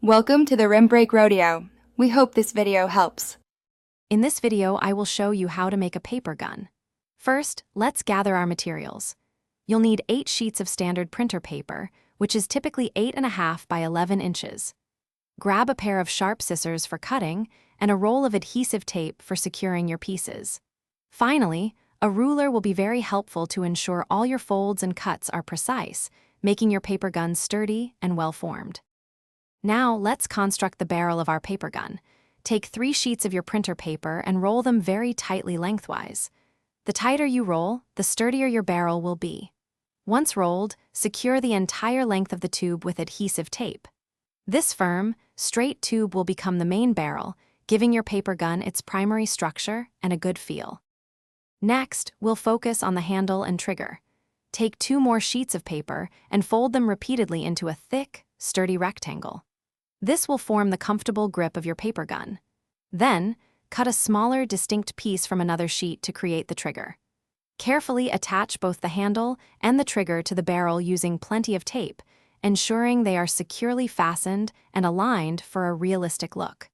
Welcome to the Rim Break Rodeo. We hope this video helps. In this video, I will show you how to make a paper gun. First, let's gather our materials. You'll need 8 sheets of standard printer paper, which is typically 8.5 by 11 inches. Grab a pair of sharp scissors for cutting and a roll of adhesive tape for securing your pieces. Finally, a ruler will be very helpful to ensure all your folds and cuts are precise, making your paper gun sturdy and well-formed. Now, let's construct the barrel of our paper gun. Take 3 sheets of your printer paper and roll them very tightly lengthwise. The tighter you roll, the sturdier your barrel will be. Once rolled, secure the entire length of the tube with adhesive tape. This firm, straight tube will become the main barrel, giving your paper gun its primary structure and a good feel. Next, we'll focus on the handle and trigger. Take 2 more sheets of paper and fold them repeatedly into a thick, sturdy rectangle. This will form the comfortable grip of your paper gun. Then, cut a smaller, distinct piece from another sheet to create the trigger. Carefully attach both the handle and the trigger to the barrel using plenty of tape, ensuring they are securely fastened and aligned for a realistic look.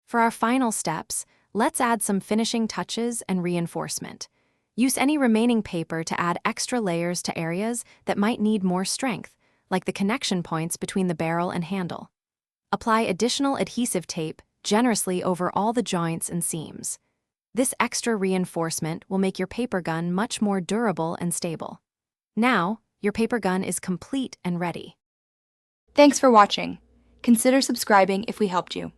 For our final steps, let's add some finishing touches and reinforcement. Use any remaining paper to add extra layers to areas that might need more strength, like the connection points between the barrel and handle. Apply additional adhesive tape generously over all the joints and seams. This extra reinforcement will make your paper gun much more durable and stable. Now, your paper gun is complete and ready. Thanks for watching. Consider subscribing if we helped you.